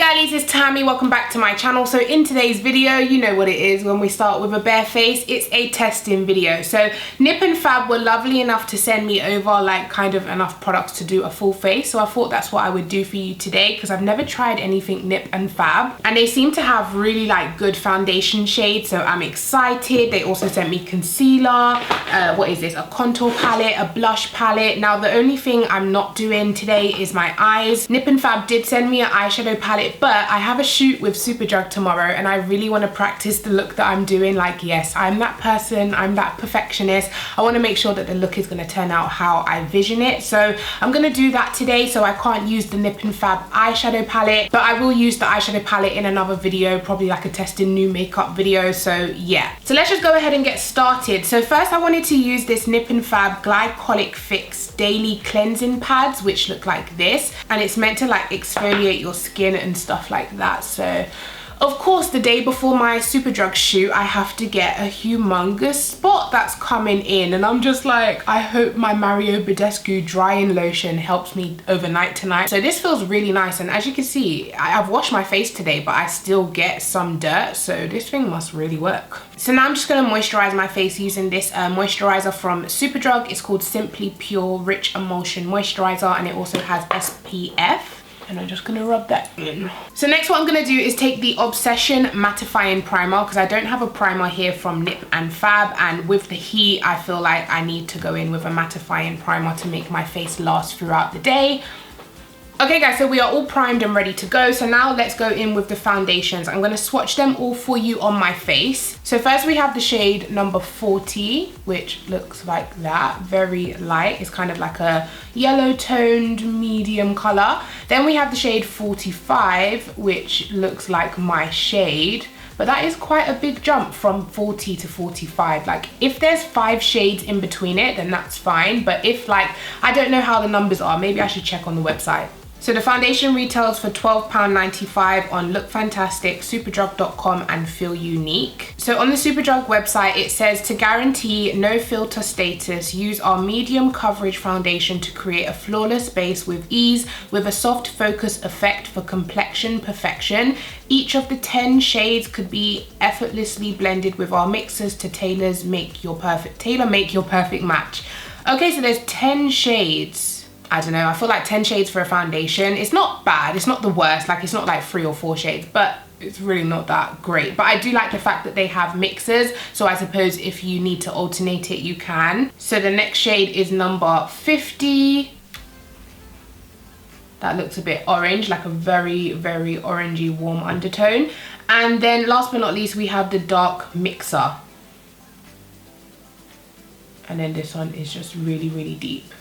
girlies, it's Tammy. Welcome back to my channel. So in today's video, you know what it is when we start with a bare face. It's a testing video. So Nip+Fab were lovely enough to send me over like kind of enough products to do a full face. So I thought that's what I would do for you today because I've never tried anything Nip+Fab. And they seem to have really like good foundation shades. So I'm excited. They also sent me concealer. What is this? A contour palette, a blush palette. Now the only thing I'm not doing today is my eyes. Nip+Fab did send me an eyeshadow palette, but I have a shoot with Superdrug tomorrow and I really want to practice the look that I'm doing. Like, yes, I'm that person, I'm that perfectionist. I want to make sure that the look is going to turn out how I vision it. So I'm going to do that today. So I can't use the Nip+Fab eyeshadow palette, but I will use the eyeshadow palette in another video, probably like a testing new makeup video. So yeah, so let's just go ahead and get started. So first I wanted to use this Nip+Fab Glycolic Fix Daily Cleansing Pads, which look like this, and it's meant to like exfoliate your skin and stuff like that. So of course the day before my Superdrug shoot I have to get a humongous spot that's coming in, and I'm just like, I hope my Mario Badescu drying lotion helps me overnight tonight. So this feels really nice, and as you can see I've washed my face today but I still get some dirt, so this thing must really work. So now I'm just going to moisturize my face using this moisturizer from Superdrug. It's called Simply Pure Rich Emulsion Moisturizer, and it also has SPF. And I'm just gonna rub that in. So next what I'm gonna do is take the Obsession Mattifying Primer, because I don't have a primer here from Nip+Fab, and with the heat I feel like I need to go in with a mattifying primer to make my face last throughout the day. Okay guys, so we are all primed and ready to go. So now let's go in with the foundations. I'm gonna swatch them all for you on my face. So first we have the shade number 40, which looks like that, very light. It's kind of like a yellow toned medium color. Then we have the shade 45, which looks like my shade. But that is quite a big jump from 40 to 45. Like if there's 5 shades in between it, then that's fine. But if like, I don't know how the numbers are, maybe I should check on the website. So the foundation retails for £12.95 on Look Fantastic, Superdrug.com and Feel Unique. So on the Superdrug website, it says to guarantee no filter status, use our medium coverage foundation to create a flawless base with ease with a soft focus effect for complexion perfection. Each of the 10 shades could be effortlessly blended with our mixers to tailor make your perfect match. Okay, so there's 10 shades. I don't know, I feel like 10 shades for a foundation. It's not bad, it's not the worst, like it's not like 3 or 4 shades, but it's really not that great. But I do like the fact that they have mixers, so I suppose if you need to alternate it, you can. So the next shade is number 50. That looks a bit orange, like a very, very orangey warm undertone. And then last but not least, we have the dark mixer. And then this one is just really, really deep.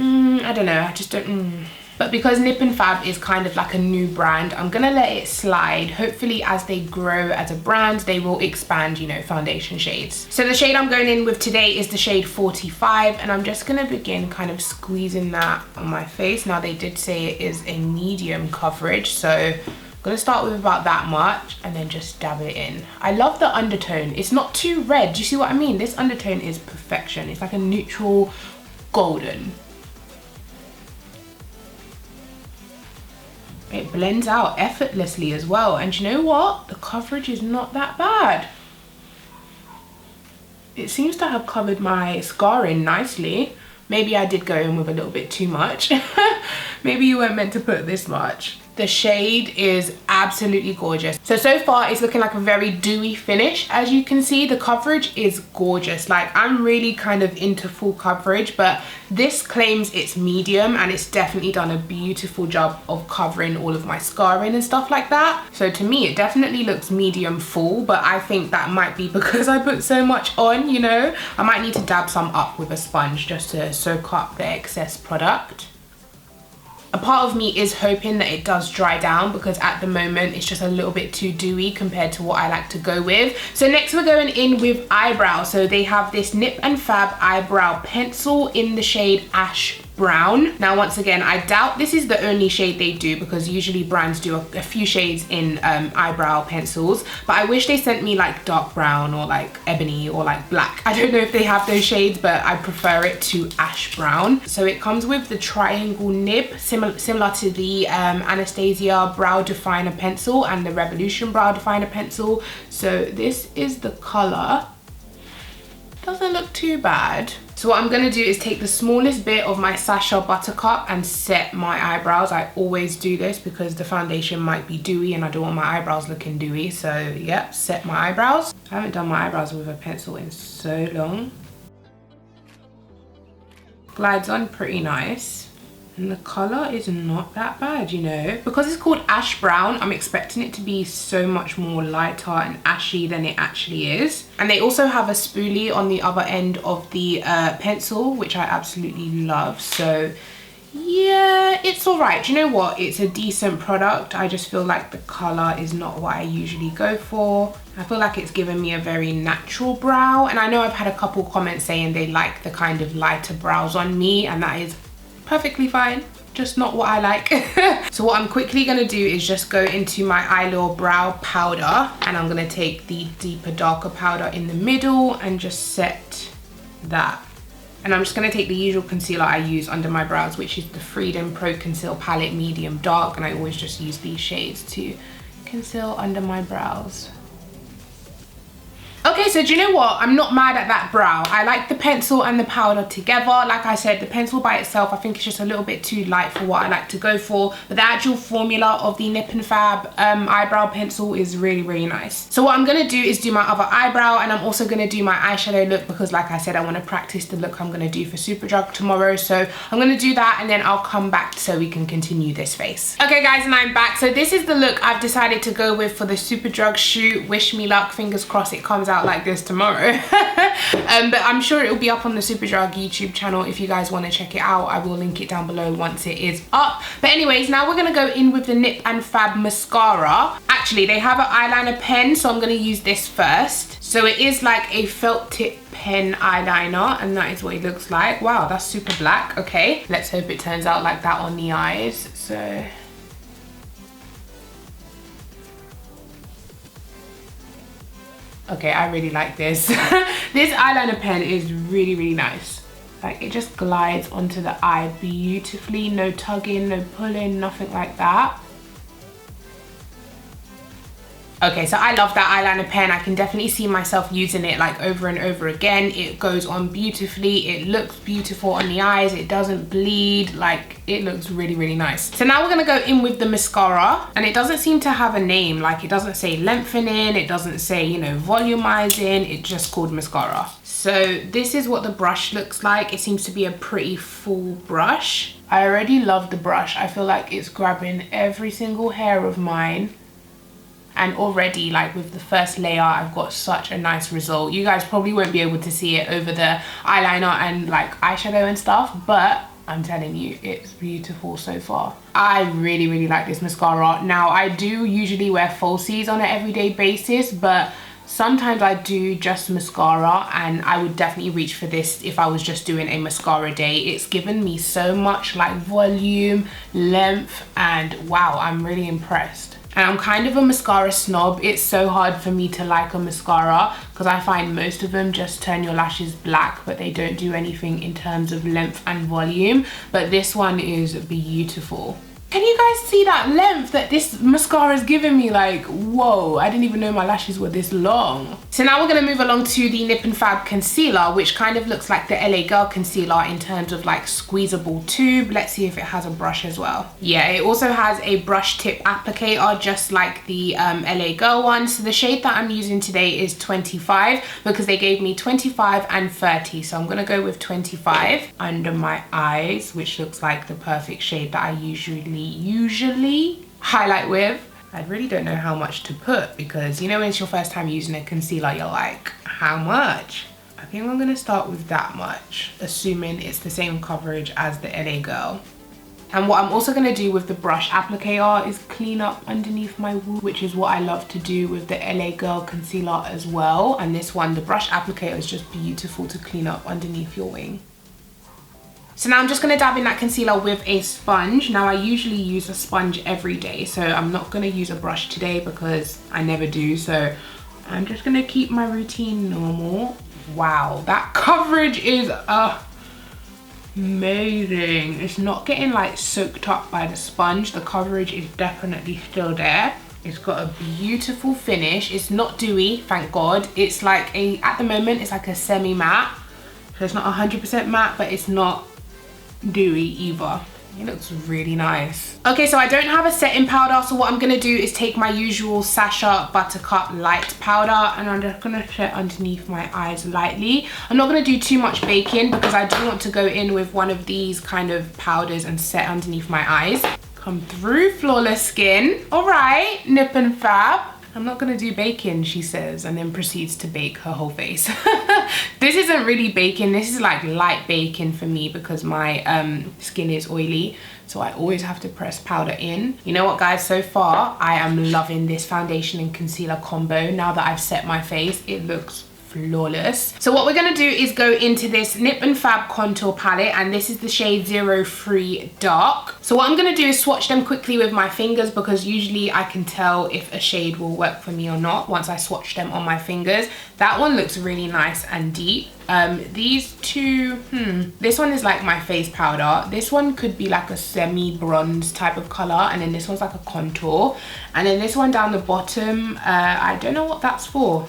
I don't know, I just don't But because Nip+Fab is kind of like a new brand, I'm gonna let it slide. Hopefully as they grow as a brand, they will expand, you know, foundation shades. So the shade I'm going in with today is the shade 45, and I'm just gonna begin kind of squeezing that on my face. Now they did say it is a medium coverage, so I'm gonna start with about that much and then just dab it in. I love the undertone. It's not too red, do you see what I mean? This undertone is perfection. It's like a neutral golden. It blends out effortlessly as well, and you know what? The coverage is not that bad. It seems to have covered my scarring nicely. Maybe I did go in with a little bit too much. Maybe you weren't meant to put this much. The shade is absolutely gorgeous. So far it's looking like a very dewy finish. As you can see, the coverage is gorgeous. Like I'm really kind of into full coverage, but this claims it's medium, and it's definitely done a beautiful job of covering all of my scarring and stuff like that. So to me, it definitely looks medium full, but I think that might be because I put so much on, you know. I might need to dab some up with a sponge just to soak up the excess product. A part of me is hoping that it does dry down, because at the moment it's just a little bit too dewy compared to what I like to go with. So next we're going in with eyebrow. So they have this Nip+Fab eyebrow pencil in the shade Ash Brown. Now, once again, I doubt this is the only shade they do, because usually brands do a few shades in eyebrow pencils, but I wish they sent me like dark brown or like ebony or like black. I don't know if they have those shades, but I prefer it to ash brown. So it comes with the triangle nib, similar to the Anastasia Brow Definer pencil and the Revolution Brow Definer pencil. So this is the color. Doesn't look too bad. So what I'm gonna do is take the smallest bit of my Sacha Buttercup and set my eyebrows. I always do this because the foundation might be dewy and I don't want my eyebrows looking dewy. So yep, set my eyebrows. I haven't done my eyebrows with a pencil in so long. Glides on pretty nice. And the color is not that bad, you know. Because it's called ash brown, I'm expecting it to be so much more lighter and ashy than it actually is. And they also have a spoolie on the other end of the pencil, which I absolutely love. So yeah, it's all right. Do you know what? It's a decent product. I just feel like the color is not what I usually go for. I feel like it's given me a very natural brow. And I know I've had a couple comments saying they like the kind of lighter brows on me, and that is perfectly fine, just not what I like. So what I'm quickly gonna do is just go into my Eyelure brow powder, and I'm gonna take the deeper, darker powder in the middle and just set that. And I'm just gonna take the usual concealer I use under my brows, which is the Freedom Pro Conceal Palette Medium Dark, and I always just use these shades to conceal under my brows. Okay, so do you know what? I'm not mad at that brow. I like the pencil and the powder together. Like I said, the pencil by itself, I think it's just a little bit too light for what I like to go for. But the actual formula of the Nip+Fab eyebrow pencil is really, really nice. So what I'm gonna do is do my other eyebrow, and I'm also gonna do my eyeshadow look because like I said, I wanna practice the look I'm gonna do for Superdrug tomorrow. So I'm gonna do that and then I'll come back so we can continue this face. Okay guys, and I'm back. So this is the look I've decided to go with for the Superdrug shoot. Wish me luck, fingers crossed it comes out like this tomorrow. But I'm sure it will be up on the Superdrug YouTube channel if you guys want to check it out. I will link it down below once it is up. But anyways, now we're gonna go in with the Nip+Fab mascara. Actually, they have an eyeliner pen, so I'm gonna use this first. So it is like a felt tip pen eyeliner, and that is what it looks like. Wow, that's super black. Okay, let's hope it turns out like that on the eyes. So okay, I really like this. This eyeliner pen is really, really nice. Like, it just glides onto the eye beautifully. No tugging, no pulling, nothing like that. Okay, so I love that eyeliner pen. I can definitely see myself using it like over and over again. It goes on beautifully. It looks beautiful on the eyes. It doesn't bleed. Like, it looks really, really nice. So now we're gonna go in with the mascara, and it doesn't seem to have a name. Like, it doesn't say lengthening. It doesn't say, you know, volumizing. It's just called mascara. So this is what the brush looks like. It seems to be a pretty full brush. I already love the brush. I feel like it's grabbing every single hair of mine. And already, like with the first layer, I've got such a nice result. You guys probably won't be able to see it over the eyeliner and like eyeshadow and stuff, but I'm telling you, it's beautiful so far. I really, really like this mascara. Now, I do usually wear falsies on an everyday basis, but sometimes I do just mascara, and I would definitely reach for this if I was just doing a mascara day. It's given me so much like volume, length, and wow, I'm really impressed. And I'm kind of a mascara snob. It's so hard for me to like a mascara because I find most of them just turn your lashes black, but they don't do anything in terms of length and volume. But this one is beautiful. Can you guys see that length that this mascara is giving me? Like, whoa, I didn't even know my lashes were this long. So now we're gonna move along to the Nip+Fab concealer, which kind of looks like the LA Girl concealer in terms of like squeezable tube. Let's see if it has a brush as well. Yeah, it also has a brush tip applicator, just like the LA Girl one. So the shade that I'm using today is 25 because they gave me 25 and 30. So I'm gonna go with 25 under my eyes, which looks like the perfect shade that I usually highlight with. I really don't know how much to put because, you know, when it's your first time using a concealer, you're like, how much? I think I'm gonna start with that much, assuming it's the same coverage as the LA Girl. And what I'm also gonna do with the brush applicator is clean up underneath my wing, which is what I love to do with the LA Girl concealer as well. And this one, the brush applicator is just beautiful to clean up underneath your wing. So now I'm just going to dab in that concealer with a sponge. Now I usually use a sponge every day, so I'm not going to use a brush today because I never do. So I'm just going to keep my routine normal. Wow, that coverage is amazing. It's not getting like soaked up by the sponge. The coverage is definitely still there. It's got a beautiful finish. It's not dewy, thank God. It's like at the moment it's like a semi matte. So it's not 100% matte, but it's not dewy either. It looks really nice. Okay, so I don't have a setting powder, so what I'm gonna do is take my usual Sacha Buttercup Light powder, and I'm just gonna set underneath my eyes lightly. I'm not gonna do too much baking because I do want to go in with one of these kind of powders and set underneath my eyes. Come through, flawless skin. All right, Nip+Fab. I'm not gonna do baking, she says, and then proceeds to bake her whole face. This isn't really baking, this is like light baking for me because my skin is oily, so I always have to press powder in. You know what guys, so far I am loving this foundation and concealer combo. Now that I've set my face, it looks flawless. So what we're gonna do is go into this Nip+Fab contour palette, and this is the shade 03 Dark. So what I'm gonna do is swatch them quickly with my fingers because usually I can tell if a shade will work for me or not once I swatch them on my fingers. That one looks really nice and deep. These two, this one is like my face powder. This one could be like a semi bronze type of color, and then this one's like a contour, and then this one down the bottom, I don't know what that's for.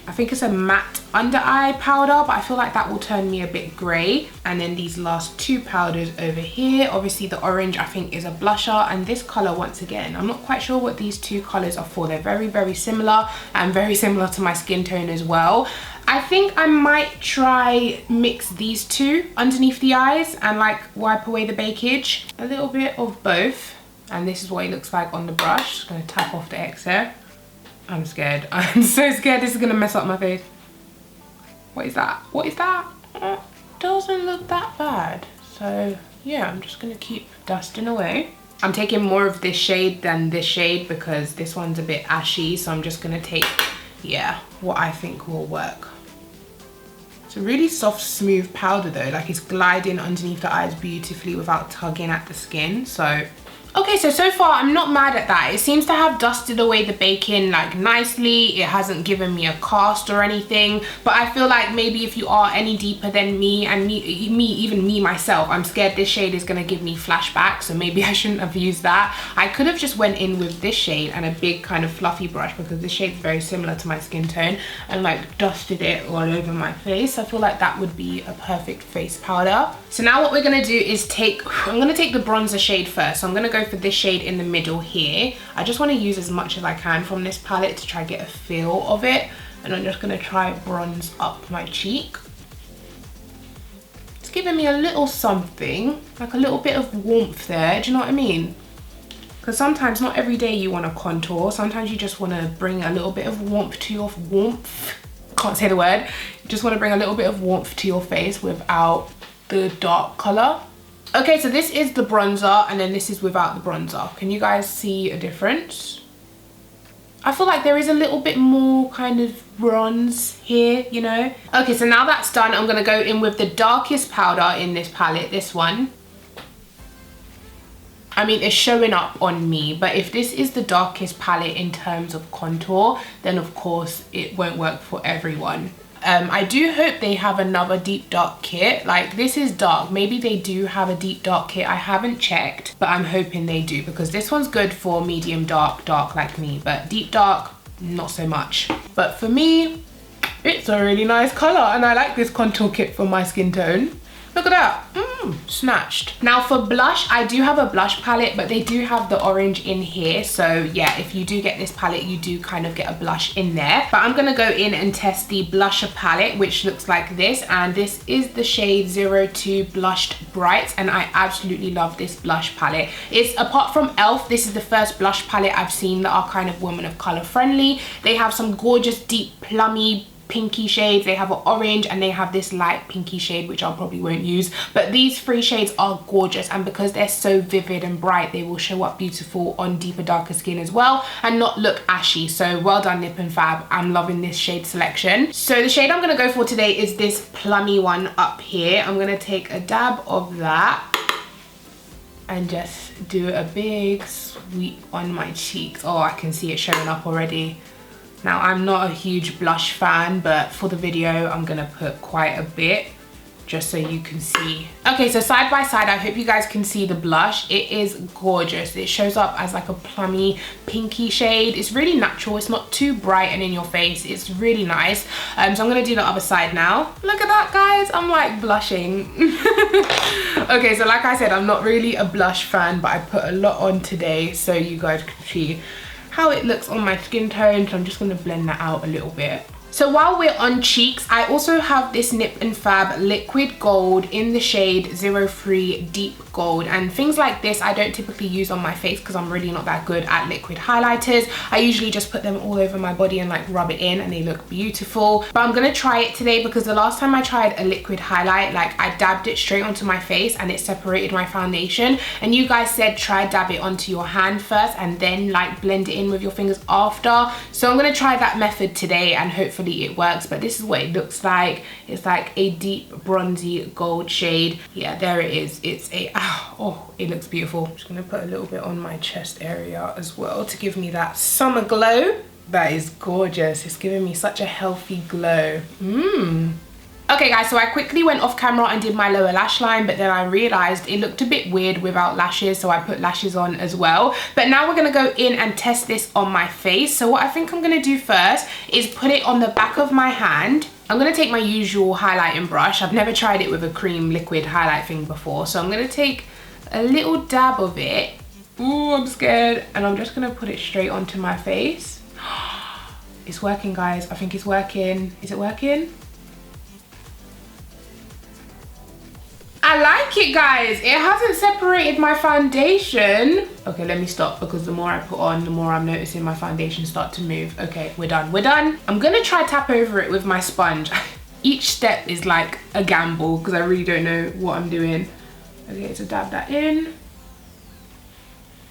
I think it's a matte under eye powder, but I feel like that will turn me a bit grey. And then these last two powders over here, obviously the orange I think is a blusher, and this colour once again, I'm not quite sure what these two colours are for. They're very, very similar and very similar to my skin tone as well. I think I might try mix these two underneath the eyes and like wipe away the bakage. A little bit of both. And this is what it looks like on the brush. Just gonna tap off the excess. I'm scared. I'm so scared this is gonna mess up my face. What is that? What is that? Doesn't look that bad. So yeah, I'm just gonna keep dusting away. I'm taking more of this shade than this shade because this one's a bit ashy. So I'm just gonna take, yeah, what I think will work. It's a really soft, smooth powder though. Like it's gliding underneath the eyes beautifully without tugging at the skin. So okay, so far I'm not mad at that. It seems to have dusted away the baking like nicely. It hasn't given me a cast or anything, but I feel like maybe if you are any deeper than me, and even me myself, I'm scared this shade is gonna give me flashbacks, so maybe I shouldn't have used that. I could have just went in with this shade and a big kind of fluffy brush because this shade's very similar to my skin tone, and like dusted it all over my face. I feel like that would be a perfect face powder. So now what we're gonna do is I'm gonna take the bronzer shade first. So I'm gonna go for this shade in the middle here. I just want to use as much as I can from this palette to try to get a feel of it, and I'm just going to try bronze up my cheek. It's giving me a little something, like a little bit of warmth there, do you know what I mean? Because sometimes not every day you want to contour, sometimes you just want to bring a little bit of warmth to your can't say the word. You just want to bring a little bit of warmth to your face without the dark color. Okay, so this is the bronzer and then this is without the bronzer. Can you guys see a difference? I feel like there is a little bit more kind of bronze here, you know? Okay, so now that's done, I'm gonna go in with the darkest powder in this palette, this one. I mean, it's showing up on me, but if this is the darkest palette in terms of contour, then of course it won't work for everyone. I do hope they have another deep dark kit. Like this is dark, maybe they do have a deep dark kit. I haven't checked, but I'm hoping they do because this one's good for medium dark like me, but deep dark not so much. But for me, it's a really nice color and I like this contour kit for my skin tone. Look at that, snatched. Now for blush, I do have a blush palette, but they do have the orange in here. So yeah, if you do get this palette, you do kind of get a blush in there. But I'm gonna go in and test the blusher palette, which looks like this. And this is the shade 02 Blushed Bright. And I absolutely love this blush palette. It's, apart from e.l.f., this is the first blush palette I've seen that are kind of women of color friendly. They have some gorgeous, deep, plummy, pinky shades. They have an orange and they have this light pinky shade, which I probably won't use. But these 3 shades are gorgeous, and because they're so vivid and bright, they will show up beautiful on deeper, darker skin as well and not look ashy. So well done, Nip+Fab. I'm loving this shade selection. So the shade I'm going to go for today is this plummy one up here. I'm going to take a dab of that and just do a big sweep on my cheeks. Oh, I can see it showing up already. Now, I'm not a huge blush fan, but for the video, I'm gonna put quite a bit just so you can see. Okay, so side by side, I hope you guys can see the blush. It is gorgeous. It shows up as like a plummy pinky shade. It's really natural. It's not too bright and in your face. It's really nice. So I'm gonna do the other side now. Look at that, guys. I'm like blushing. Okay, so like I said, I'm not really a blush fan, but I put a lot on today so you guys can see how it looks on my skin tone. So I'm just gonna blend that out a little bit. So while we're on cheeks, I also have this Nip+Fab Liquid Gold in the shade 03 Deep Gold. And things like this I don't typically use on my face because I'm really not that good at liquid highlighters. I usually just put them all over my body and like rub it in, and they look beautiful. But I'm gonna try it today because the last time I tried a liquid highlight, like I dabbed it straight onto my face and it separated my foundation. And you guys said try dab it onto your hand first and then like blend it in with your fingers after. So I'm gonna try that method today and hopefully it works. But this is what it looks like. It's like a deep bronzy gold shade. Yeah, there it is. It's a oh, it looks beautiful. I'm just gonna put a little bit on my chest area as well to give me that summer glow. That is gorgeous. It's giving me such a healthy glow. Okay guys, so I quickly went off camera and did my lower lash line, but then I realized it looked a bit weird without lashes, so I put lashes on as well. But now we're gonna go in and test this on my face. So what I think I'm gonna do first is put it on the back of my hand. I'm gonna take my usual highlighting brush. I've never tried it with a cream liquid highlight thing before, so I'm gonna take a little dab of it. Ooh, I'm scared. And I'm just gonna put it straight onto my face. It's working, guys. I think it's working. Is it working? I like it, guys. It hasn't separated my foundation. Okay, let me stop because the more I put on, the more I'm noticing my foundation start to move. Okay, we're done. We're done. I'm gonna try tap over it with my sponge. Each step is like a gamble because I really don't know what I'm doing. Okay, so dab that in.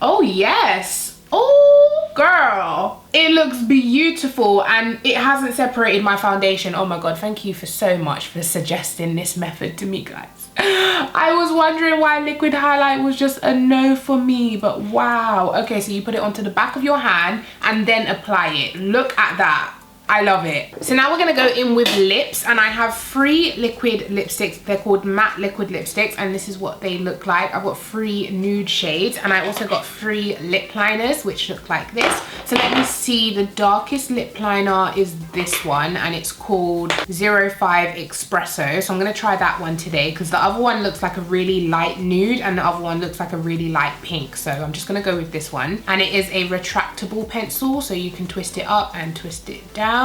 Oh, yes. Oh, girl. It looks beautiful and it hasn't separated my foundation. Oh my God, thank you for so much for suggesting this method to me, guys. I was wondering why liquid highlight was just a no for me, but wow. Okay, so you put it onto the back of your hand and then apply it. Look at that. I love it. So now we're gonna go in with lips, and I have 3 liquid lipsticks. They're called matte liquid lipsticks, and this is what they look like. I've got 3 nude shades, and I also got 3 lip liners, which look like this. So let me see, the darkest lip liner is this one, and it's called 05 Espresso. So I'm gonna try that one today, because the other one looks like a really light nude, and the other one looks like a really light pink. So I'm just gonna go with this one. And it is a retractable pencil, so you can twist it up and twist it down.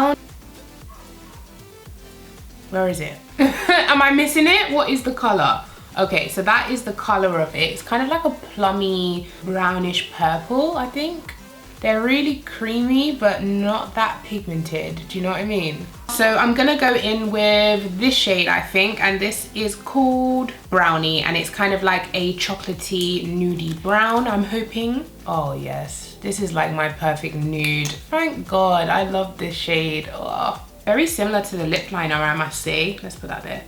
Where is it? Am I missing it? What is the color? Okay, so that is the color of it. It's kind of like a plummy brownish purple, I think. They're really creamy, but not that pigmented. Do you know what I mean? So I'm gonna go in with this shade, I think, and this is called Brownie, and it's kind of like a chocolatey nudie brown, I'm hoping. Oh yes, this is like my perfect nude. Thank God, I love this shade. Oh, very similar to the lip liner, I must say. Let's put that there.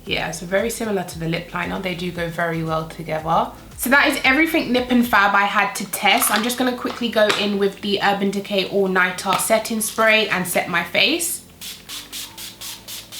Yeah, so very similar to the lip liner. They do go very well together. So that is everything Nip+Fab I had to test. I'm just gonna quickly go in with the Urban Decay All Nighter setting spray and set my face.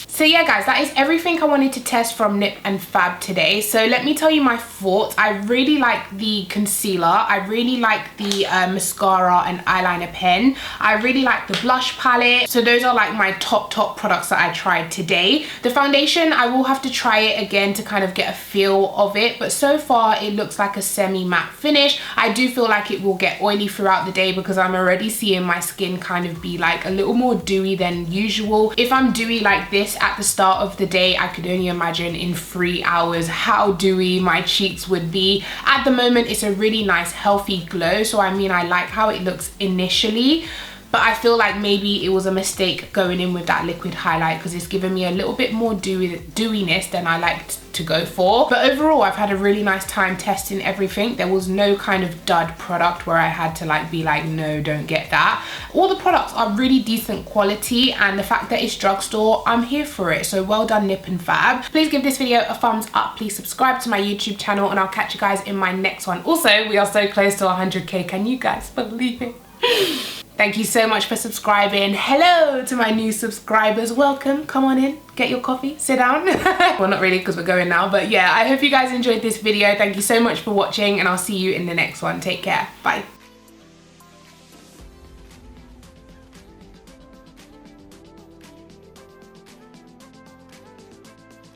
So yeah guys, that is everything I wanted to test from Nip+Fab today. So let me tell you my thoughts. I really like the concealer. I really like the mascara and eyeliner pen. I really like the blush palette. So those are like my top products that I tried today. The foundation, I will have to try it again to kind of get a feel of it. But so far it looks like a semi-matte finish. I do feel like it will get oily throughout the day because I'm already seeing my skin kind of be like a little more dewy than usual. If I'm dewy like this at the start of the day, I could only imagine in 3 hours how dewy my cheeks would be. At the moment, it's a really nice healthy glow, so I mean, I like how it looks initially, but I feel like maybe it was a mistake going in with that liquid highlight because it's given me a little bit more dewiness than I liked to go for. But overall, I've had a really nice time testing everything. There was no kind of dud product where I had to like be like, no, don't get that. All the products are really decent quality, and the fact that it's drugstore, I'm here for it. So well done, Nip+Fab. Please give this video a thumbs up. Please subscribe to my YouTube channel, and I'll catch you guys in my next one. Also, we are so close to 100k. Can you guys believe it? Thank you so much for subscribing. Hello to my new subscribers. Welcome. Come on in. Get your coffee. Sit down. Well, not really because we're going now. But yeah, I hope you guys enjoyed this video. Thank you so much for watching, and I'll see you in the next one. Take care. Bye.